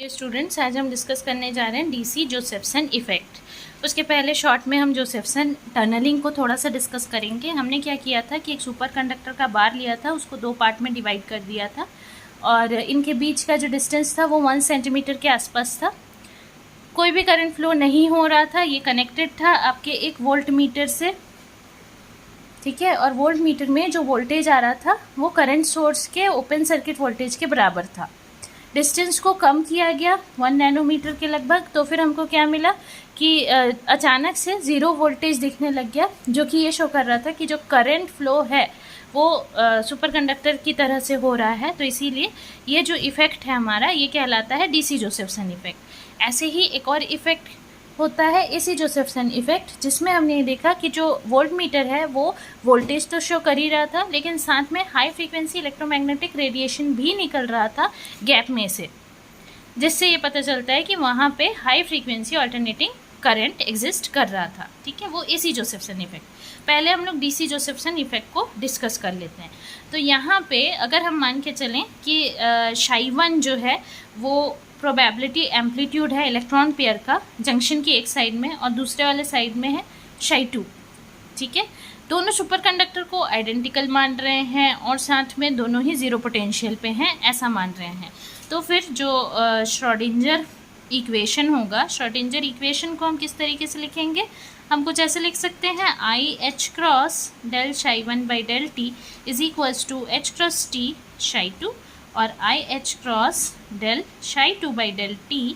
ये स्टूडेंट्स, आज हम डिस्कस करने जा रहे हैं डीसी जोसेफ्सन इफ़ेक्ट। उसके पहले शॉर्ट में हम जोसेफ्सन टनलिंग को थोड़ा सा डिस्कस करेंगे। हमने क्या किया था कि एक सुपर कंडक्टर का बार लिया था, उसको दो पार्ट में डिवाइड कर दिया था और इनके बीच का जो डिस्टेंस था वो 1 सेंटीमीटर के आसपास था। कोई भी करंट फ्लो नहीं हो रहा था। ये कनेक्टेड था आपके एक वोल्ट मीटर से, ठीक है। और वोल्ट मीटर में जो वोल्टेज आ रहा था वो करंट सोर्स के ओपन सर्किट वोल्टेज के बराबर था। डिस्टेंस को कम किया गया 1 नैनोमीटर के लगभग, तो फिर हमको क्या मिला कि अचानक से ज़ीरो वोल्टेज दिखने लग गया, जो कि ये शो कर रहा था कि जो करंट फ्लो है वो सुपर कंडक्टर की तरह से हो रहा है। तो इसीलिए ये जो इफ़ेक्ट है हमारा, ये कहलाता है डीसी जोसेफ्सन इफ़ेक्ट। ऐसे ही एक और इफ़ेक्ट होता है एसी जोसेफ्सन इफ़ेक्ट, जिसमें हमने देखा कि जो वोल्ट मीटर है वो वोल्टेज तो शो कर ही रहा था, लेकिन साथ में हाई फ्रीक्वेंसी इलेक्ट्रोमैग्नेटिक रेडिएशन भी निकल रहा था गैप में से, जिससे ये पता चलता है कि वहाँ पे high frequency alternating current exist कर रहा था, ठीक है। वो एसी जोसेफ्सन इफ़ेक्ट। पहले हम लोग डीसी जोसेफ्सन इफ़ेक्ट को डिस्कस कर लेते हैं। तो यहाँ पे अगर हम मान के चलें कि ψ1 जो है वो प्रोबेबिलिटी एम्पलीट्यूड है इलेक्ट्रॉन पेयर का, जंक्शन की एक साइड में और दूसरे वाले साइड में है ψ2, ठीक है। दोनों सुपर कंडक्टर को आइडेंटिकल मान रहे हैं और साथ में दोनों ही ज़ीरो पोटेंशियल पे हैं, ऐसा मान रहे हैं। तो फिर जो श्रोडिंगर इक्वेशन होगा, श्रोडिंगर इक्वेशन को हम किस तरीके से लिखेंगे? हम कुछ ऐसे लिख सकते हैं, I H cross del ψ1 by del T is equals to H cross T ψ2 और I H cross del ψ2 by del T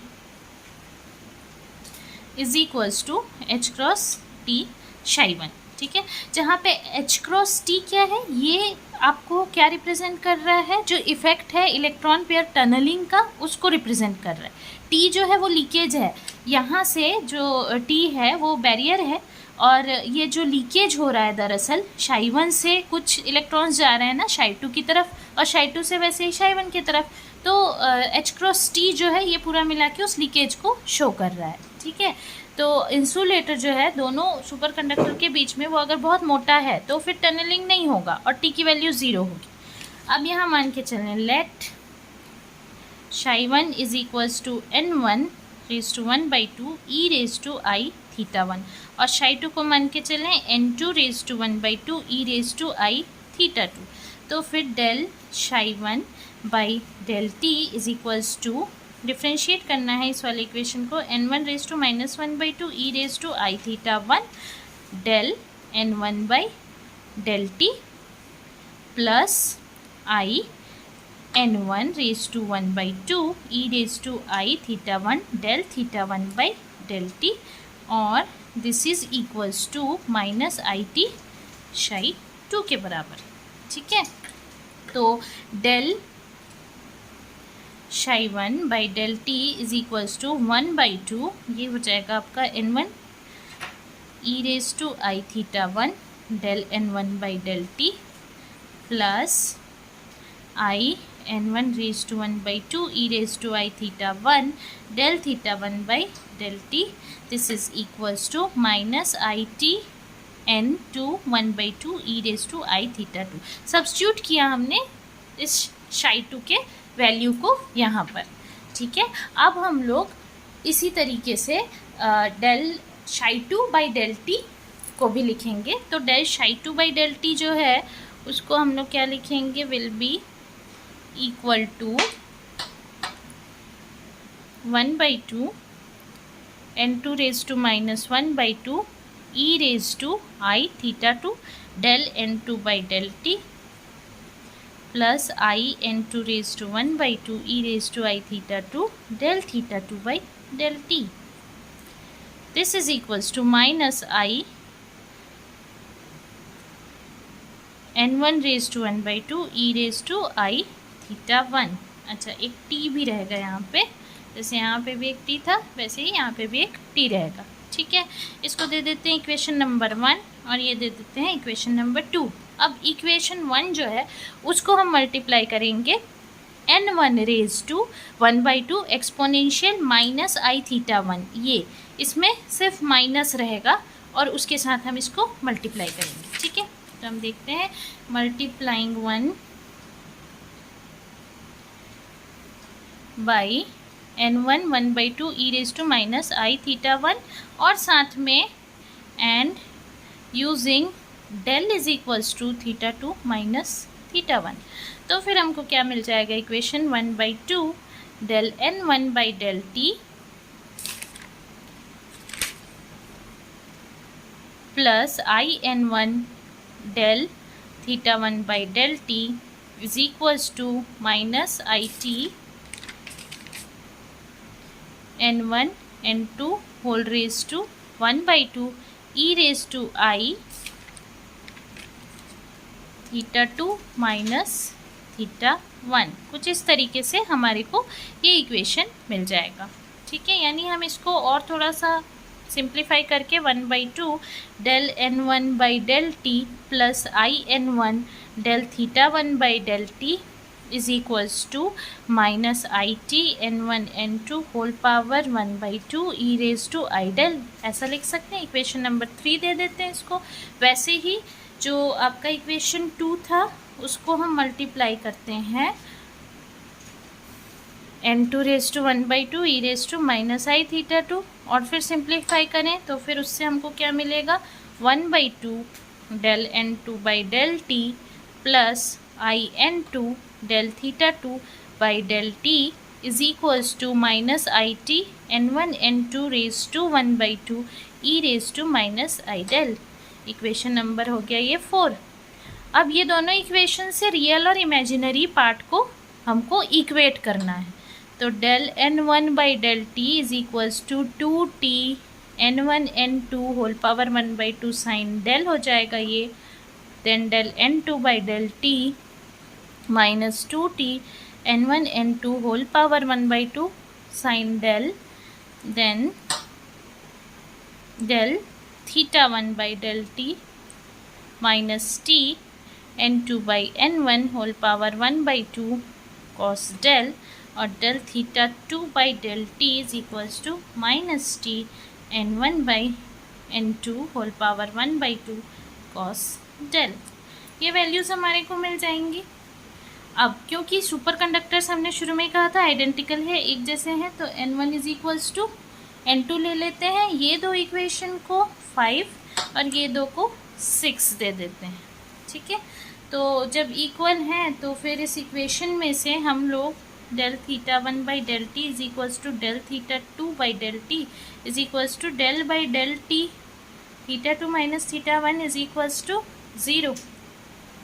is equals to H cross T ψ1, ठीक है। जहाँ पे एच क्रॉस टी क्या है, ये आपको क्या रिप्रेजेंट कर रहा है? जो इफेक्ट है इलेक्ट्रॉन पेयर टनलिंग का, उसको रिप्रेजेंट कर रहा है। टी जो है वो लीकेज है, यहाँ से जो टी है वो बैरियर है और ये जो लीकेज हो रहा है दरअसल ψ1 से कुछ इलेक्ट्रॉन्स जा रहे हैं ना ψ2 की तरफ और ψ2 से वैसे ही ψ1 की तरफ। तो एच क्रॉस टी जो है ये पूरा मिला के उस लीकेज को शो कर रहा है, ठीक है। तो इंसुलेटर जो है दोनों सुपर कंडक्टर के बीच में, वो अगर बहुत मोटा है तो फिर टनलिंग नहीं होगा और टी की वैल्यू 0 होगी। अब यहाँ मान के चलें, let ψ1 is equals to n1 raise to 1 by 2 E raise to I theta 1 और ψ2 को मान के चलें n2 raise to 1 by 2 E raise to I theta 2। तो फिर del ψ1 by del T is equals to, differentiate करना है इस वाले इक्वेशन को, n1 raise to -1 by 2 E raise to I theta 1 del n1 by del T plus I n1 raise to 1 by 2 E raise to I theta 1 del theta 1 by del T और this is equals to minus I T ψ2 के बराबर, ठीक है। तो del ψ1 by del T is equals to 1 by 2, ये हो जाएगा आपका n1 E raise to I theta 1 del n1 by del T plus I n1 raise to 1 by 2 E raise to I theta 1 del theta 1 by del T, this is equals to minus I T n2 1 by 2 E raise to I theta 2। Substitute किया हमने इस ψ2 के value को यहाँ पर, ठीक है। अब हम लोग इसी तरीके से डेल ψ2 बाई डेल टी को भी लिखेंगे। तो डेल ψ2 बाई डेल टी जो है उसको हम लोग क्या लिखेंगे? Will be equal to 1 by 2 n2 raise to -1 by 2 E raise to I theta 2 del n2 by del T plus I n2 raise to 1 by 2 E raise to I theta 2 del theta 2 by del T, this is equals to minus I n1 raise to 1 by 2 E raise to I theta 1। अच्छा, एक T भी रहेगा यहाँ पे, जैसे यहाँ पे भी एक टी था वैसे ही यहाँ पे भी एक टी रहेगा, ठीक है। इसको दे देते हैं इक्वेशन नंबर 1 और ये दे देते हैं इक्वेशन नंबर 2। अब इक्वेशन 1 जो है उसको हम मल्टीप्लाई करेंगे n1 raise to 1 by 2 exponential minus I theta 1, ये इसमें सिर्फ माइनस रहेगा और उसके साथ हम इसको मल्टीप्लाई करेंगे, ठीक है। तो हम देखते हैं, multiplying 1 by N1 1/2 e raised to minus I theta 1 और साथ में and using del is equals to theta 2 minus theta 1। तो फिर हमको क्या मिल जाएगा equation 1/2 del N1 by del T plus IN1 del theta 1 by del T is equals to minus IT N1 N2 whole raise to 1/2 e raise to I theta 2 minus theta 1। कुछ इस तरीके से हमारे को ये इक्वेशन मिल जाएगा। ठीक है, यानी हम इसको और थोड़ा सा सिंप्लीफाई करके 1/2 del N1 by del T plus IN1 del theta 1 by del T is equals to minus IT N1 N2 whole power 1/2 e raise to I del, ऐसा लिख सकते हैं। इक्वेशन नंबर 3 दे देते हैं इसको। वैसे ही जो आपका इक्वेशन 2 था उसको हम मल्टीप्लाई करते हैं N2 raise to 1/2 e raise to minus I theta 2 और फिर सिंप्लीफाई करें तो फिर उससे हमको क्या मिलेगा 1/2 del N2 by del T plus IN2 del theta 2 by del T is equals to minus IT N1 N2 raise to 1/2 e raise to minus I del. Equation number हो गया ये 4। अब ये दोनों इक्वेशन से रियल और imaginary part को हमको इक्वेट करना है। तो del N1 by del T is equals to 2t N1 N2 whole power 1/2 sine del हो जाएगा ये। Then del N2 by del T minus 2t N1 N2 whole power 1/2 sine del. Then del theta 1 by del T minus t N2 by N1 whole power 1/2 cos del और del theta 2 by del T is equals to minus t N1 by N2 whole power 1/2 cos del. ये values हमारे को मिल जाएंगी। अब क्योंकि super conductors हमने शुरू में कहा था आइडेंटिकल है, एक जैसे हैं, तो N1 is equals to N2 ले लेते हैं। ये दो इक्वेशन को 5 और ये दो को 6 दे देते हैं। ठीक है, तो जब इक्वल हैं तो फिर इस इक्वेशन में से हम लोग del theta 1 by del T is equals to del theta 2 by del T is equals to del by del t theta 2 minus theta 1 is equals to 0।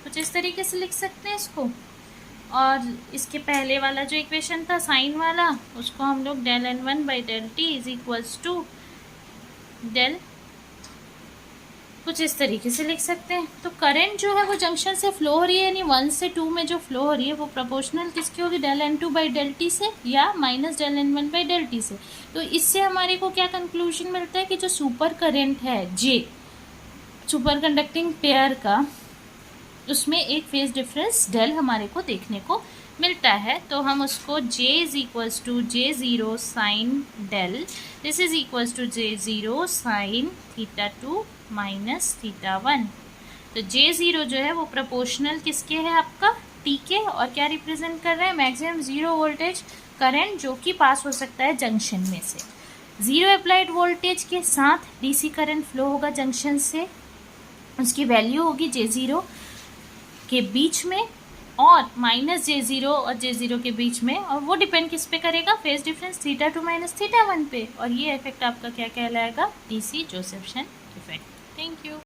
कुछ इस तरीके से लिख सकते हैं इसको। और इसके पहले वाला जो इक्वेशन था साइन वाला, उसको हम लोग del N1 by del T is equals to del, कुछ इस तरीके से लिख सकते हैं। तो करंट जो है वो जंक्शन से फ्लो हो रही है, यानी 1 से 2 में जो फ्लो हो रही है वो प्रोपोर्शनल किसकी होगी, del N2 by del t से या minus del N1 by del t से। तो इससे हमारे को क्या कंक्लूजन मिलता है कि जो सुपर करंट है जे सुपर कंडक्टिंग पेयर का, उसमें एक फेज डिफरेंस डेल हमारे को देखने को मिलता है। तो हम उसको J is equals to J0 sine del, this is equals to J0 sine theta 2 minus theta 1। तो J0 जो है वो प्रोपोर्शनल किसके है आपका T के, और क्या रिप्रेजेंट कर रहा है, मैक्सिमम जीरो वोल्टेज करंट जो कि पास हो सकता है जंक्शन में से। जीरो अप्लाइड वोल्टेज के साथ डीसी करंट फ्लो होगा जंक्शन से, उसकी वैल्यू होगी J0 के बीच में और माइनस J0 और J0 के बीच में, और वो डिपेंड किस पे करेगा, phase difference theta 2 minus theta 1 पे। और ये इफेक्ट आपका क्या कहलाएगा, डीसी जोसेफ्सन इफेक्ट। Thank you.